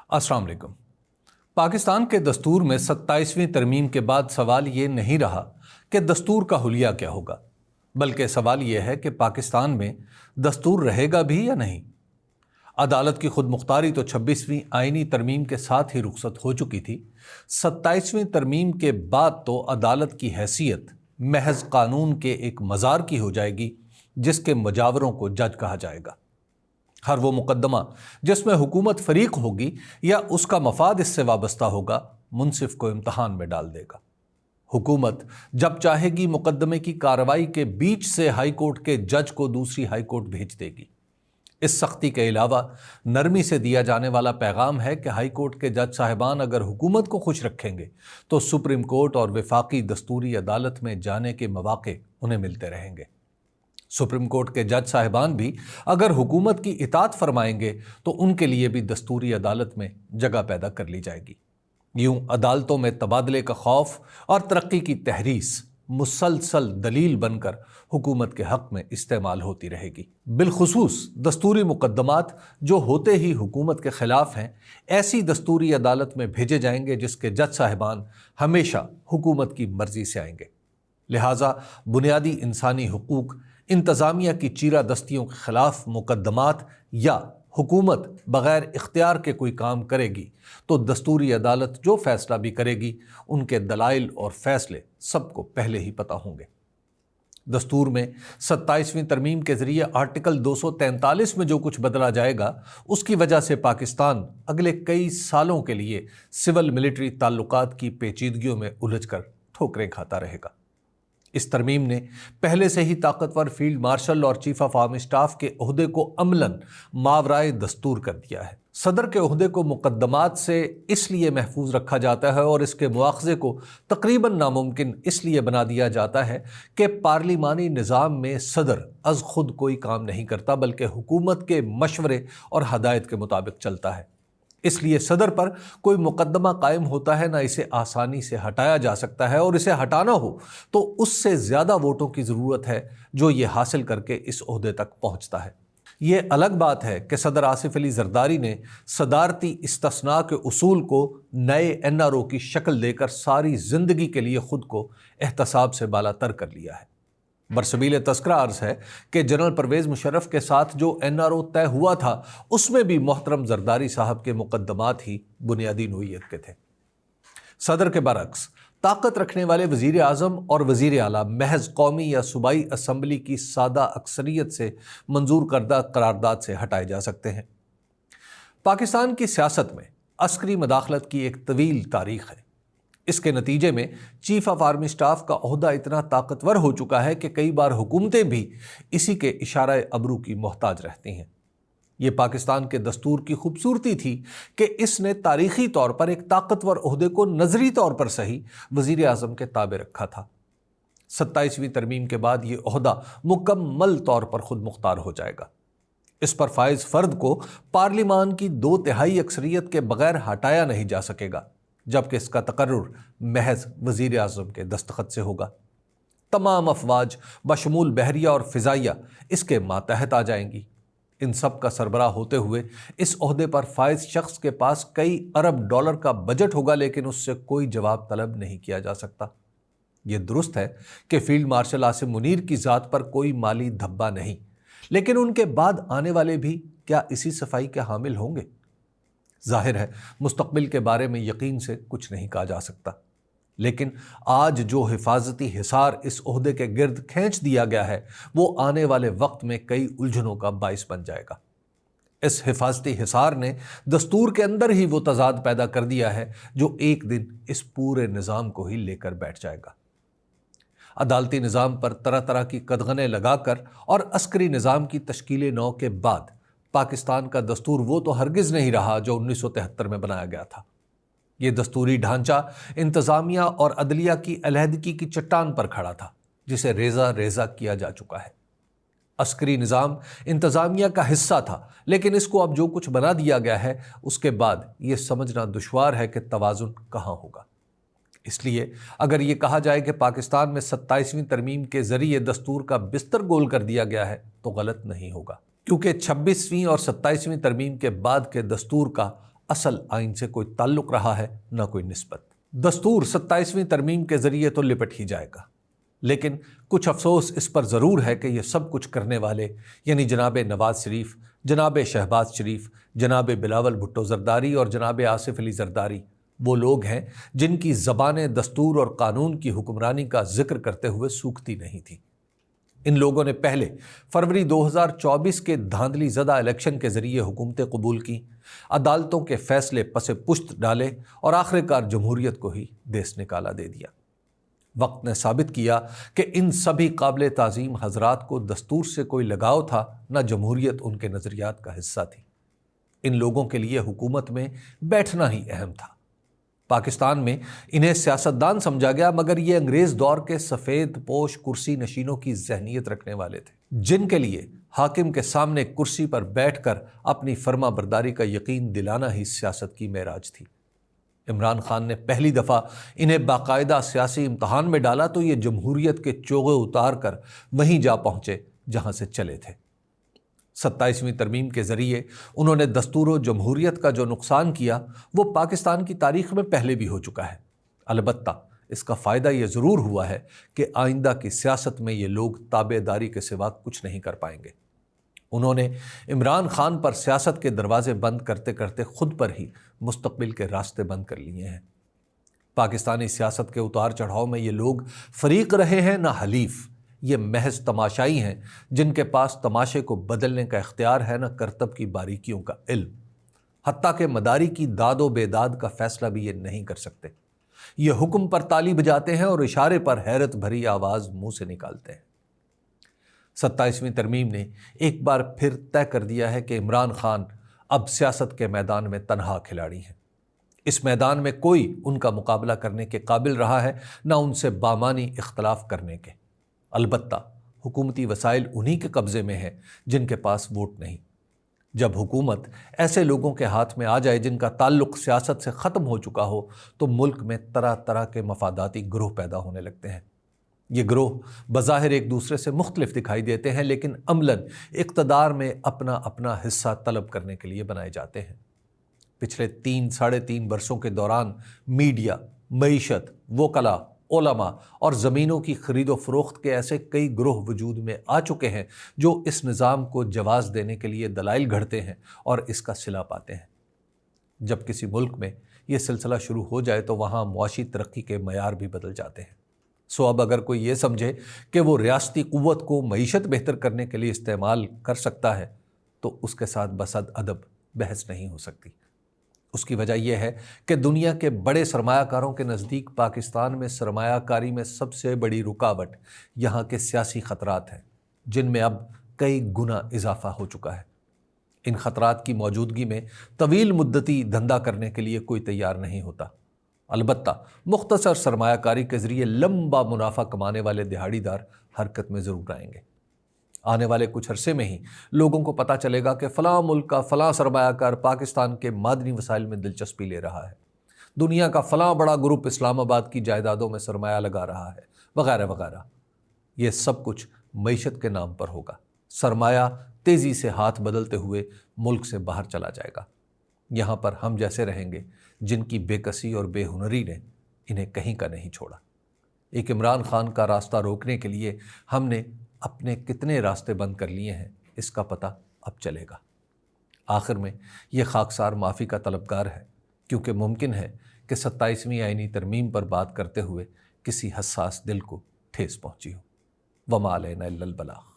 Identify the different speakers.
Speaker 1: अस्सलाम वालेकुम। पाकिस्तान के दस्तूर में 27वीं तरमीम के बाद सवाल ये नहीं रहा कि दस्तूर का हुलिया क्या होगा, बल्कि सवाल ये है कि पाकिस्तान में दस्तूर रहेगा भी या नहीं। अदालत की खुद मुख्तारी तो 26वीं आईनी तरमीम के साथ ही रुखसत हो चुकी थी। 27वीं तरमीम के बाद तो अदालत की हैसियत महज कानून के एक मज़ार की हो जाएगी, जिसके मजावरों को जज कहा जाएगा। हर वो मुकदमा जिसमें हुकूमत फरीक होगी या उसका मफाद इससे वाबस्ता होगा, मुनसिफ को इम्तहान में डाल देगा। हुकूमत जब चाहेगी मुकदमे की कार्रवाई के बीच से हाई कोर्ट के जज को दूसरी हाई कोर्ट भेज देगी। इस सख्ती के अलावा नरमी से दिया जाने वाला पैगाम है कि हाई कोर्ट के जज साहिबान अगर हुकूमत को खुश रखेंगे तो सुप्रीम कोर्ट और वफाकी दस्तूरी अदालत में जाने के मौके उन्हें मिलते रहेंगे। सुप्रीम कोर्ट के जज साहिबान भी अगर हुकूमत की इताअत फरमाएंगे तो उनके लिए भी दस्तूरी अदालत में जगह पैदा कर ली जाएगी। यूं अदालतों में तबादले का खौफ और तरक्की की तहरीस मुसलसल दलील बनकर हुकूमत के हक में इस्तेमाल होती रहेगी। बिलखुसूस दस्तूरी मुकदमात जो होते ही हुकूमत के खिलाफ हैं, ऐसी दस्तूरी अदालत में भेजे जाएंगे जिसके जज साहिबान हमेशा हुकूमत की मर्जी से आएंगे। लिहाजा बुनियादी इंसानी हुकूक, इंतज़ामिया की चीरा दस्तियों के खिलाफ मुकदमात या हुकूमत बग़ैर इख्तियार के कोई काम करेगी तो दस्तूरी अदालत जो फैसला भी करेगी, उनके दलाइल और फैसले सबको पहले ही पता होंगे। दस्तूर में 27वीं तरमीम के ज़रिए आर्टिकल 243 में जो कुछ बदला जाएगा, उसकी वजह से पाकिस्तान अगले कई सालों के लिए सिविल मिलिट्री ताल्लुकात की पेचीदगियों में उलझकर ठोकरें खाता रहेगा। इस तरमीम ने पहले से ही ताकतवर फील्ड मार्शल और चीफ ऑफ आर्मी स्टाफ के ओहदे को अमलन मावराए दस्तूर कर दिया है। सदर के ओहदे को मुकदमात से इसलिए महफूज रखा जाता है और इसके मुआखजे को तकरीबन नामुमकिन इसलिए बना दिया जाता है कि पार्लिमानी निज़ाम में सदर अज खुद कोई काम नहीं करता, बल्कि हुकूमत के मशवरे और हदायत के मुताबिक चलता है। इसलिए सदर पर कोई मुकदमा कायम होता है ना इसे आसानी से हटाया जा सकता है, और इसे हटाना हो तो उससे ज़्यादा वोटों की ज़रूरत है जो ये हासिल करके इस ओहदे तक पहुंचता है। ये अलग बात है कि सदर आसिफ अली जरदारी ने सदारती इस्तिस्ना के उसूल को नए NRO की शक्ल देकर सारी ज़िंदगी के लिए ख़ुद को एहतसाब से बालातर कर लिया है। बरसबील तस्करा अर्ज़ है कि जनरल परवेज़ मुशर्रफ के साथ जो NRO तय हुआ था, उसमें भी मोहतरम जरदारी साहब के मुकदमात ही बुनियादी नोयत के थे। सदर के बरक्स ताकत रखने वाले वज़ीर आज़म और वज़ीर आला महज कौमी या सूबाई असम्बली की सादा अक्सरियत से मंजूर करदा करारदाद से हटाए जा सकते हैं। पाकिस्तान की सियासत में अस्करी मदाखलत की एक तवील तारीख़ है। इसके नतीजे में चीफ ऑफ आर्मी स्टाफ का ओहदा इतना ताकतवर हो चुका है कि कई बार हुकूमतें भी इसी के इशारा अबरू की मोहताज रहती हैं। ये पाकिस्तान के दस्तूर की खूबसूरती थी कि इसने तारीखी तौर पर एक ताकतवर ओहदे को नजरी तौर पर सही वज़ीर आज़म के ताबे रखा था। 27वीं तरमीम के बाद ये ओहदा मुकम्मल तौर पर खुद मुख्तार हो जाएगा। इस पर फाइज फ़र्द को पार्लिमान की 2/3 अक्सरियत के बगैर हटाया नहीं जा सकेगा, जबकि इसका तकर्रुर महज वज़ीर आज़म के दस्तखत से होगा। तमाम अफवाज बशमूल बहरिया और फ़िज़ाइया इसके मातहत आ जाएंगी। इन सब का सरबराह होते हुए इस ओहदे पर फाइज शख्स के पास कई अरब डॉलर का बजट होगा, लेकिन उससे कोई जवाब तलब नहीं किया जा सकता। ये दुरुस्त है कि फील्ड मार्शल आसिम मुनीर की ज़ात पर कोई माली धब्बा नहीं, लेकिन उनके बाद आने वाले भी क्या इसी सफाई के हामिल होंगे? जाहिर है मुस्तकबिल के बारे में यकीन से कुछ नहीं कहा जा सकता, लेकिन आज जो हिफाजती हिसार इस ओहदे के गिर्द खींच दिया गया है, वो आने वाले वक्त में कई उलझनों का बाइस बन जाएगा। इस हिफाजती हिसार ने दस्तूर के अंदर ही वो तजाद पैदा कर दिया है जो एक दिन इस पूरे निज़ाम को ही लेकर बैठ जाएगा। अदालती निज़ाम पर तरह तरह की कदगने लगाकर और अस्करी निज़ाम की तश्कील नौ के बाद पाकिस्तान का दस्तूर वो तो हरगिज़ नहीं रहा जो 1973 में बनाया गया था। ये दस्तूरी ढांचा इंतज़ामिया और अदलिया की अलहदगी की चट्टान पर खड़ा था, जिसे रेज़ा रेज़ा किया जा चुका है। अस्करी निज़ाम इंतज़ामिया का हिस्सा था, लेकिन इसको अब जो कुछ बना दिया गया है, उसके बाद ये समझना दुश्वार है कि तवाज़ुन कहाँ होगा। इसलिए अगर ये कहा जाए कि पाकिस्तान में 27वीं तरमीम के ज़रिए दस्तूर का बिस्तर गोल कर दिया गया है, तो गलत नहीं होगा, क्योंकि 26वीं और 27वीं तरमीम के बाद के दस्तूर का اصل آئین سے کوئی تعلق رہا ہے نہ کوئی نسبت۔ دستور 27ویں ترمیم کے ذریعے تو لپٹ ہی جائے گا، لیکن کچھ افسوس اس پر ضرور ہے کہ یہ سب کچھ کرنے والے یعنی جناب نواز شریف، جناب شہباز شریف، جناب بلاول بھٹو زرداری اور جناب آصف علی زرداری وہ لوگ ہیں جن کی زبانیں دستور اور قانون کی حکمرانی کا ذکر کرتے ہوئے سوکھتی نہیں تھی۔ ان لوگوں نے پہلے فروری 2024 کے دھاندلی زدہ الیکشن کے ذریعے حکومتیں قبول کی، عدالتوں کے فیصلے پس پشت ڈالے اور آخر کار جمہوریت کو ہی دیس نکالا دے دیا۔ وقت نے ثابت کیا کہ ان سبھی قابل تعظیم حضرات کو دستور سے کوئی لگاؤ تھا نہ جمہوریت ان کے نظریات کا حصہ تھی۔ ان لوگوں کے لیے حکومت میں بیٹھنا ہی اہم تھا۔ پاکستان میں انہیں سیاستدان سمجھا گیا، مگر یہ انگریز دور کے سفید پوش کرسی نشینوں کی ذہنیت رکھنے والے تھے، جن کے لیے حاکم کے سامنے کرسی پر بیٹھ کر اپنی فرما برداری کا یقین دلانا ہی سیاست کی معراج تھی۔ عمران خان نے پہلی دفعہ انہیں باقاعدہ سیاسی امتحان میں ڈالا تو یہ جمہوریت کے چوغے اتار کر وہیں جا پہنچے جہاں سے چلے تھے۔ 27ویں ترمیم کے ذریعے انہوں نے دستور و جمہوریت کا جو نقصان کیا وہ پاکستان کی تاریخ میں پہلے بھی ہو چکا ہے۔ البتہ اس کا فائدہ یہ ضرور ہوا ہے کہ آئندہ کی سیاست میں یہ لوگ تابع داری کے سوا کچھ نہیں کر پائیں گے۔ انہوں نے عمران خان پر سیاست کے دروازے بند کرتے کرتے خود پر ہی مستقبل کے راستے بند کر لیے ہیں۔ پاکستانی سیاست کے اتار چڑھاؤ میں یہ لوگ فریق رہے ہیں نہ حلیف، یہ محض تماشائی ہیں جن کے پاس تماشے کو بدلنے کا اختیار ہے نہ کرتب کی باریکیوں کا علم۔ حتیٰ کہ مداری کی داد و بیداد کا فیصلہ بھی یہ نہیں کر سکتے۔ یہ حکم پر تالی بجاتے ہیں اور اشارے پر حیرت بھری آواز منہ سے نکالتے ہیں۔ 27ویں ترمیم نے ایک بار پھر طے کر دیا ہے کہ عمران خان اب سیاست کے میدان میں تنہا کھلاڑی ہیں۔ اس میدان میں کوئی ان کا مقابلہ کرنے کے قابل رہا ہے نہ ان سے بامانی اختلاف کرنے کے۔ البتہ حکومتی وسائل انہی کے قبضے میں ہیں جن کے پاس ووٹ نہیں۔ جب حکومت ایسے لوگوں کے ہاتھ میں آ جائے جن کا تعلق سیاست سے ختم ہو چکا ہو تو ملک میں طرح طرح کے مفاداتی گروہ پیدا ہونے لگتے ہیں۔ یہ گروہ بظاہر ایک دوسرے سے مختلف دکھائی دیتے ہیں، لیکن عملاً اقتدار میں اپنا اپنا حصہ طلب کرنے کے لیے بنائے جاتے ہیں۔ پچھلے 3-3.5 برسوں کے دوران میڈیا، معیشت، وکلاء، علماء اور زمینوں کی خرید و فروخت کے ایسے کئی گروہ وجود میں آ چکے ہیں جو اس نظام کو جواز دینے کے لیے دلائل گھڑتے ہیں اور اس کا صلہ پاتے ہیں۔ جب کسی ملک میں یہ سلسلہ شروع ہو جائے تو وہاں معاشی ترقی کے معیار بھی بدل جاتے ہیں۔ سو اب اگر کوئی یہ سمجھے کہ وہ ریاستی قوت کو معیشت بہتر کرنے کے لیے استعمال کر سکتا ہے تو اس کے ساتھ بصد ادب بحث نہیں ہو سکتی۔ اس کی وجہ یہ ہے کہ دنیا کے بڑے سرمایہ کاروں کے نزدیک پاکستان میں سرمایہ کاری میں سب سے بڑی رکاوٹ یہاں کے سیاسی خطرات ہیں، جن میں اب کئی گنا اضافہ ہو چکا ہے۔ ان خطرات کی موجودگی میں طویل مدتی دھندا کرنے کے لیے کوئی تیار نہیں ہوتا۔ البتہ مختصر سرمایہ کاری کے ذریعے لمبا منافع کمانے والے دہاڑی دار حرکت میں ضرور آئیں گے۔ آنے والے کچھ عرصے میں ہی لوگوں کو پتہ چلے گا کہ فلاں ملک کا فلاں سرمایہ کار پاکستان کے معدنی وسائل میں دلچسپی لے رہا ہے، دنیا کا فلاں بڑا گروپ اسلام آباد کی جائیدادوں میں سرمایہ لگا رہا ہے، وغیرہ وغیرہ۔ یہ سب کچھ معیشت کے نام پر ہوگا۔ سرمایہ تیزی سے ہاتھ بدلتے ہوئے ملک سے باہر چلا جائے گا۔ یہاں پر ہم جیسے رہیں گے جن کی بے کسی اور بے ہنری نے انہیں کہیں کا نہیں چھوڑا۔ ایک عمران خان کا راستہ روکنے کے لیے ہم نے اپنے کتنے راستے بند کر لیے ہیں اس کا پتہ اب چلے گا۔ آخر میں یہ خاکسار معافی کا طلبگار ہے، کیونکہ ممکن ہے کہ 27ویں آئینی ترمیم پر بات کرتے ہوئے کسی حساس دل کو ٹھیس پہنچی ہو۔ وما علینا الا البلاغ۔